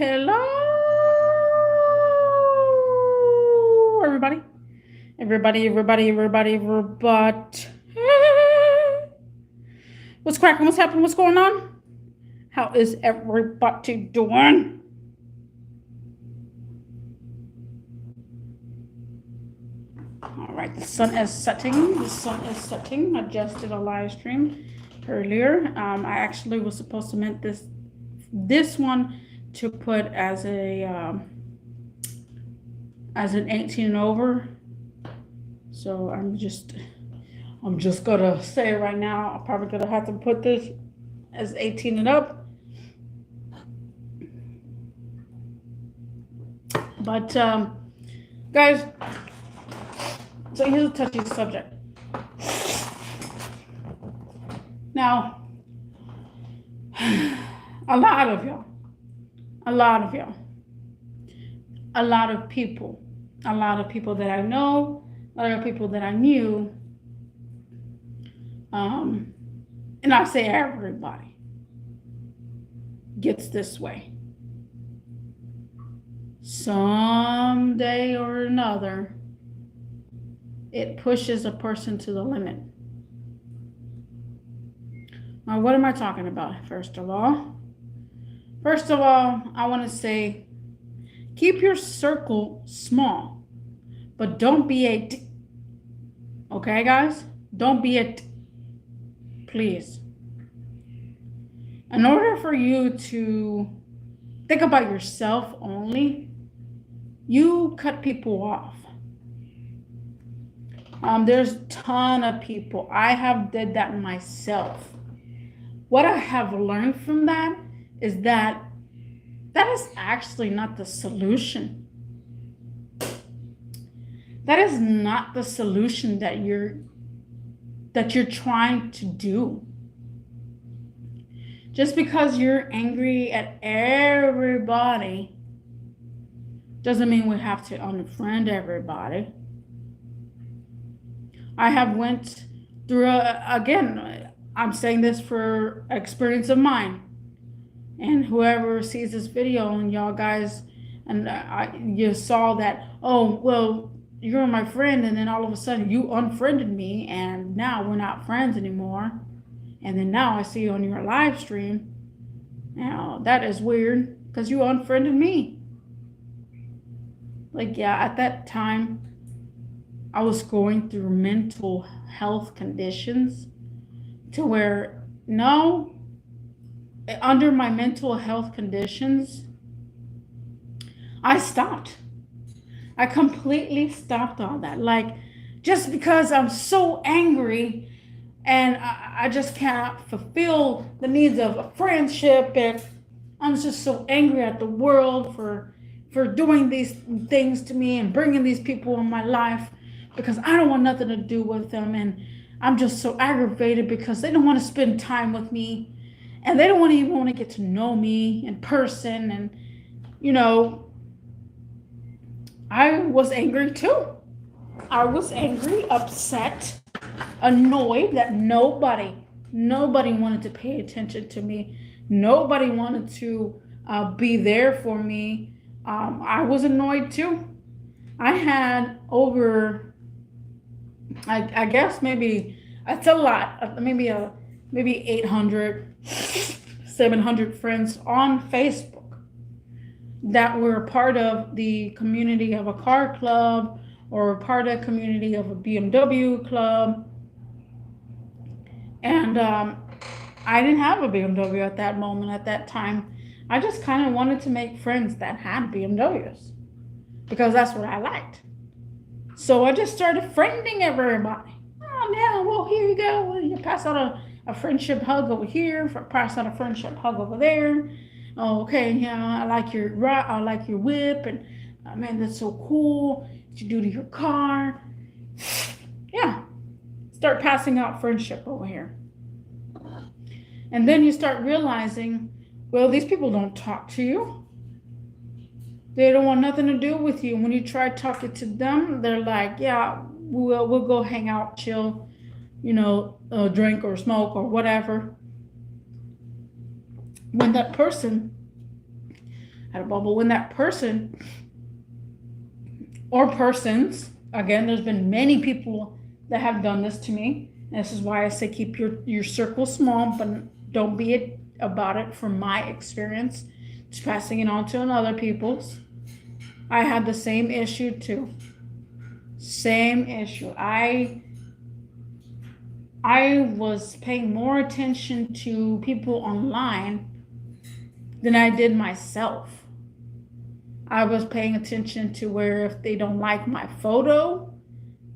Hello, everybody. Everybody. What's cracking? What's happening? What's going on? How is everybody doing? All right, the sun is setting. I just did a live stream earlier. I actually was supposed to mint this one to put as an 18 and over. So I'm just gonna say right now, I'm probably gonna have to put this as 18 and up. But guys, so here's a touchy subject. Now, a lot of people that I know, a lot of people that I knew, and I say everybody gets this way. Someday or another, it pushes a person to the limit. Now, what am I talking about? First of all, I want to say, keep your circle small, but don't be okay, guys? Don't be please. In order for you to think about yourself only, you cut people off. There's a ton of people. I have did that myself. What I have learned from that is that is actually not the solution. That is not the solution that you're trying to do. Just because you're angry at everybody doesn't mean we have to unfriend everybody. I have went through again, I'm saying this for experience of mine. And whoever sees this video and y'all guys, and you saw that, oh, well, you're my friend, and then all of a sudden you unfriended me, and now we're not friends anymore. And then now I see you on your live stream. Now, that is weird, because you unfriended me. Like, yeah, at that time, I was going through mental health conditions to where, no, under my mental health conditions, I stopped. I completely stopped all that. Like, just because I'm so angry and I just can't fulfill the needs of a friendship, and I'm just so angry at the world for doing these things to me and bringing these people in my life because I don't want nothing to do with them, and I'm just so aggravated because they don't want to spend time with me and they don't even want to get to know me in person. And I was angry too. I was angry, upset, annoyed that nobody wanted to pay attention to me. Nobody wanted to be there for me. I was annoyed too. I had over, I guess maybe, it's a lot, maybe 800, 700 friends on Facebook that were a part of the community of a car club or a part of the community of a BMW club. And I didn't have a BMW at that moment, at that time. I just kind of wanted to make friends that had BMWs because that's what I liked. So I just started friending everybody. Oh, yeah, well, here you go. Well, you pass out a friendship hug over here, pass out a friendship hug over there. Oh, okay, yeah, I like your whip, and man, that's so cool. What you do to your car? Yeah, start passing out friendship over here. And then you start realizing, well, these people don't talk to you. They don't want nothing to do with you. When you try talking to them, they're like, yeah, we'll go hang out, chill, drink or smoke or whatever. When that person had a bubble. When that person or persons, again, there's been many people that have done this to me. And this is why I say keep your circle small, but don't be it about it. From my experience, just passing it on to other people's. I had the same issue too. Same issue. I was paying more attention to people online than I did myself. I was paying attention to where if they don't like my photo,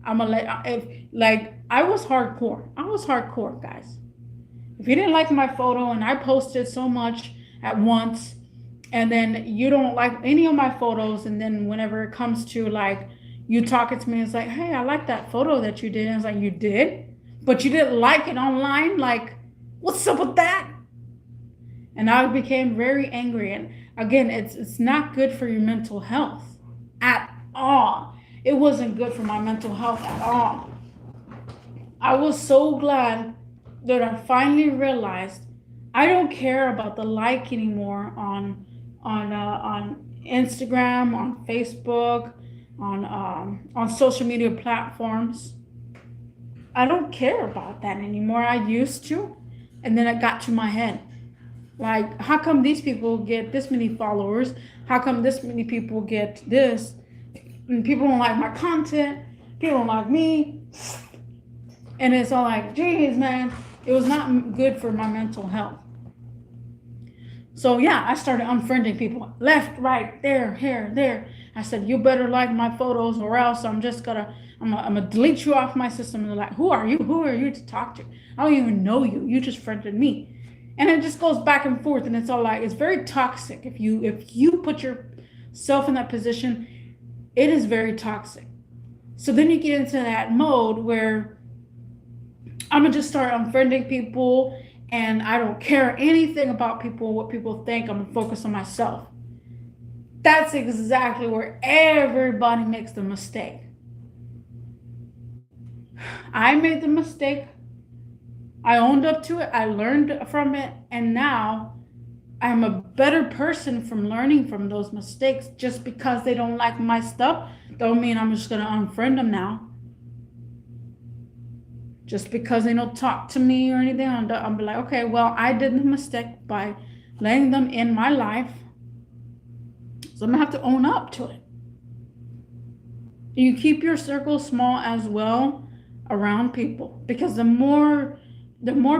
I'm gonna I was hardcore. I was hardcore, guys. If you didn't like my photo and I posted so much at once, and then you don't like any of my photos, and then whenever it comes to like you talking to me, it's like, hey, I like that photo that you did. And it's like, you did? But you didn't like it online? Like, what's up with that? And I became very angry. And again, it's not good for your mental health at all. It wasn't good for my mental health at all. I was so glad that I finally realized I don't care about the like anymore on Instagram, on Facebook, on social media platforms. I don't care about that anymore. I used to, and then it got to my head. Like, how come these people get this many followers? How come this many people get this? And people don't like my content. People don't like me. And it's all like, geez, man, it was not good for my mental health. So yeah, I started unfriending people left, right, there, here, there. I said, you better like my photos or else I'm gonna delete you off my system. And they're like, who are you? Who are you to talk to? I don't even know you. You just friended me. And it just goes back and forth, and it's all like, it's very toxic. If you put yourself in that position, it is very toxic. So then you get into that mode where I'm gonna just start unfriending people, and I don't care anything about people, what people think. I'm gonna focus on myself. That's exactly where everybody makes the mistake. I made the mistake. I owned up to it. I learned from it. And now I'm a better person from learning from those mistakes. Just because they don't like my stuff, don't mean I'm just going to unfriend them now. Just because they don't talk to me or anything, I'll be like, okay, well, I did the mistake by letting them in my life. So I'm going to have to own up to it. You keep your circle small as well around people, because the more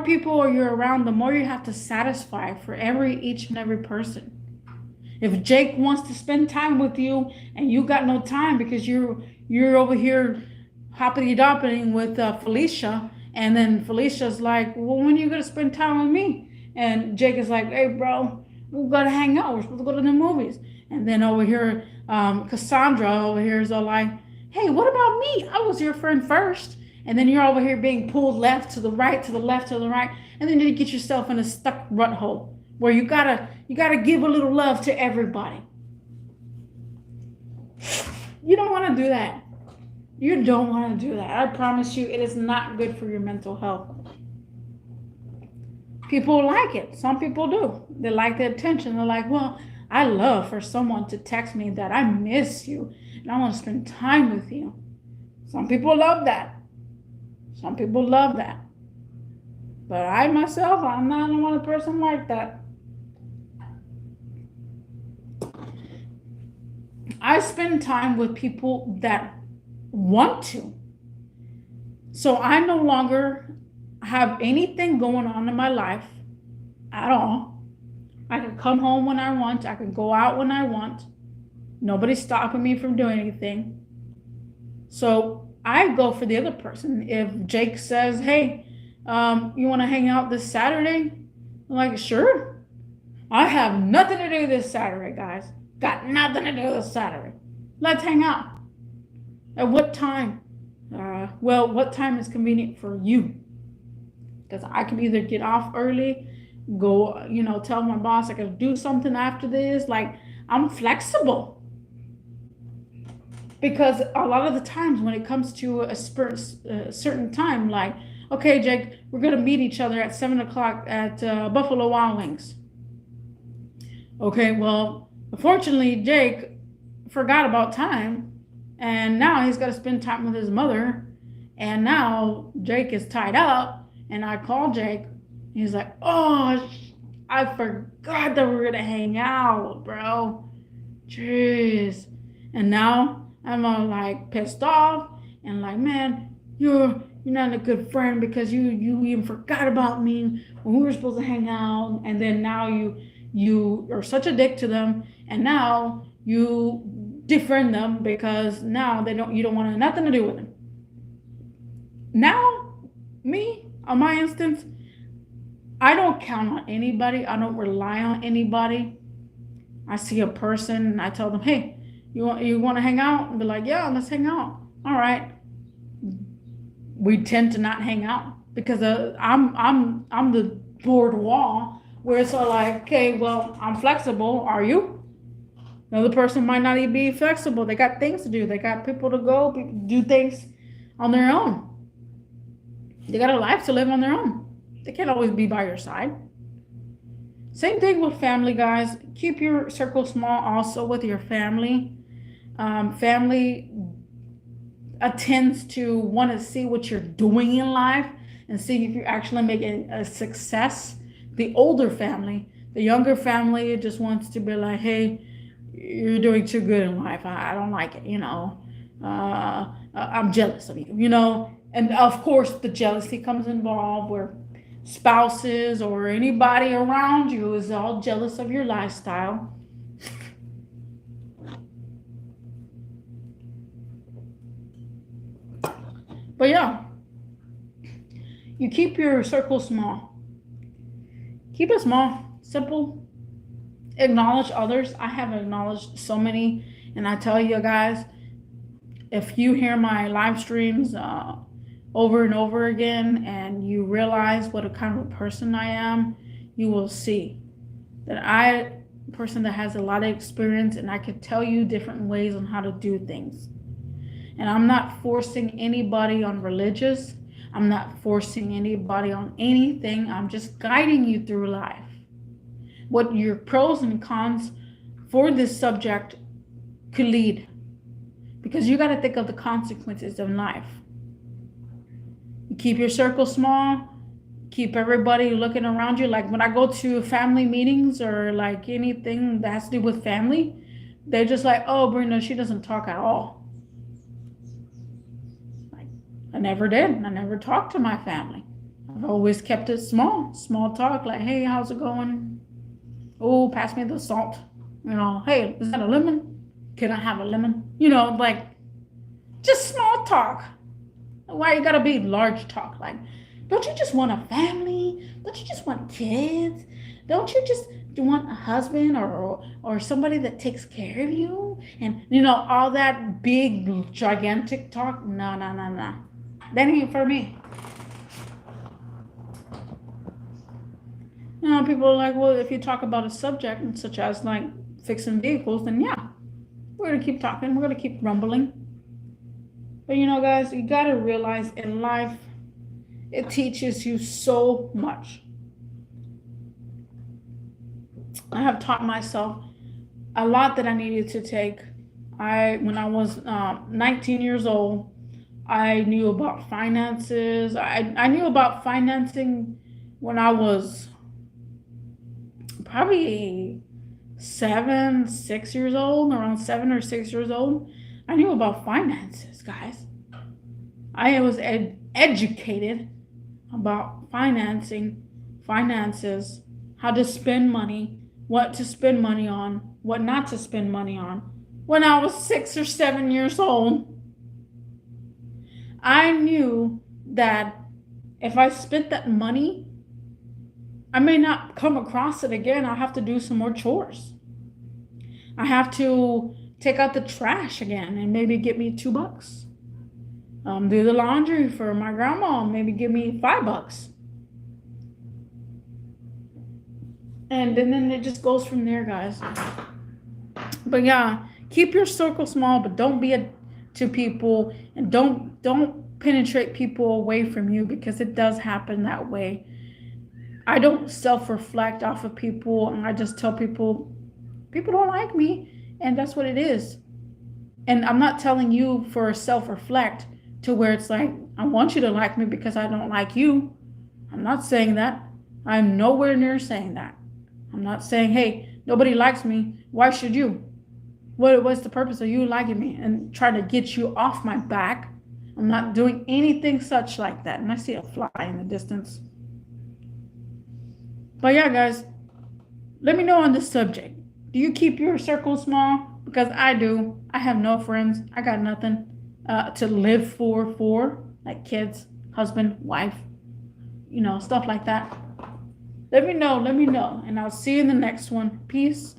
people you're around, the more you have to satisfy for each and every person. If Jake wants to spend time with you and you got no time because you're over here hoppity dopping with Felicia, and then Felicia's like, well, when are you gonna spend time with me? And Jake is like, hey bro, we gotta hang out, we're supposed to go to the movies. And then over here, Cassandra over here is all like, hey, what about me? I was your friend first. And then you're over here being pulled left to the right, to the left, to the right. And then you get yourself in a stuck rut hole where you gotta give a little love to everybody. You don't want to do that. You don't want to do that. I promise you, it is not good for your mental health. People like it. Some people do. They like the attention. They're like, well, I love for someone to text me that I miss you and I want to spend time with you. Some people love that. Some people love that. But I myself, I'm not one person like that. I spend time with people that want to. So I no longer have anything going on in my life at all. I can come home when I want. I can go out when I want. Nobody's stopping me from doing anything. So I go for the other person. If Jake says, hey, you want to hang out this Saturday? I'm like, sure. I have nothing to do this Saturday, guys. Got nothing to do this Saturday. Let's hang out. At what time? Well, what time is convenient for you? Because I can either get off early, go, tell my boss I can do something after this. Like, I'm flexible. Because a lot of the times when it comes to a certain time, like, okay, Jake, we're going to meet each other at 7 o'clock at Buffalo Wild Wings. Okay, well, Unfortunately, Jake forgot about time, and now he's got to spend time with his mother. And now Jake is tied up, and I call Jake. He's like, "Oh, I forgot that we were gonna hang out, bro. Jeez." And now I'm all like pissed off and like, man, you're not a good friend because you even forgot about me when we were supposed to hang out, and then now you are such a dick to them, and now you defriend them because now you don't want nothing to do with them. Now, me, on my instance, I don't count on anybody. I don't rely on anybody. I see a person and I tell them, hey, you want to hang out? And be like, yeah, let's hang out. All right. We tend to not hang out because I'm the board wall where it's all like, okay, well, I'm flexible. Are you? The other person might not even be flexible. They got things to do. They got people to go do things on their own. They got a life to live on their own. They can't always be by your side. Same thing with family, guys. Keep your circle small also with your family. Family tends to want to see what you're doing in life and see if you're actually making a success. The older family, the younger family just wants to be like, hey, you're doing too good in life. I don't like it, I'm jealous of you. And of course, the jealousy comes involved where spouses or anybody around you is all jealous of your lifestyle. But yeah, you keep your circle small. Keep it small, simple. Acknowledge others. I have acknowledged so many, and I tell you guys, if you hear my live streams over and over again and you realize what a kind of a person I am, you will see that I'm a person that has a lot of experience, and I could tell you different ways on how to do things. And I'm not forcing anybody on religious. I'm not forcing anybody on anything. I'm just guiding you through life. What your pros and cons for this subject could lead. Because you got to think of the consequences of life. You keep your circle small. Keep everybody looking around you. Like when I go to family meetings or like anything that has to do with family, they're just like, oh, Brenda, she doesn't talk at all. I never did. I never talked to my family. I've always kept it small talk, like, hey, how's it going? Oh, pass me the salt. Hey, is that a lemon? Can I have a lemon? Like just small talk. Why you gotta be large talk? Like, don't you just want a family? Don't you just want kids? Don't you just want a husband or somebody that takes care of you? And all that big gigantic talk? No. That ain't for me. People are like, well, if you talk about a subject such as like fixing vehicles, then yeah, we're gonna keep talking. We're gonna keep rumbling. But guys, you gotta realize in life, it teaches you so much. I have taught myself a lot that I needed to take. When I was 19 years old, I knew about finances. I knew about financing when I was probably 6 years old, around 7 or 6 years old. I knew about finances, guys. I was educated about finances, how to spend money, what to spend money on, what not to spend money on. When I was 6 or 7 years old, I knew that if I spent that money, I may not come across it again. I'll have to do some more chores. I have to take out the trash again and maybe get me $2. Do the laundry for my grandma, maybe give me $5. And then it just goes from there, guys. But yeah, keep your circle small, but don't be to people, and don't penetrate people away from you, because it does happen that way. I don't self-reflect off of people, and I just tell people, People don't like me, and that's what it is. And I'm not telling you for self-reflect to where it's like, I want you to like me because I don't like you. I'm not saying that. I'm nowhere near saying that. I'm not saying, hey, nobody likes me. Why should you? What's the purpose of you liking me and trying to get you off my back? I'm not doing anything such like that. And I see a fly in the distance. But yeah, guys, let me know on this subject. Do you keep your circle small? Because I do. I have no friends. I got nothing to live for like kids, husband, wife, stuff like that. Let me know. And I'll see you in the next one. Peace.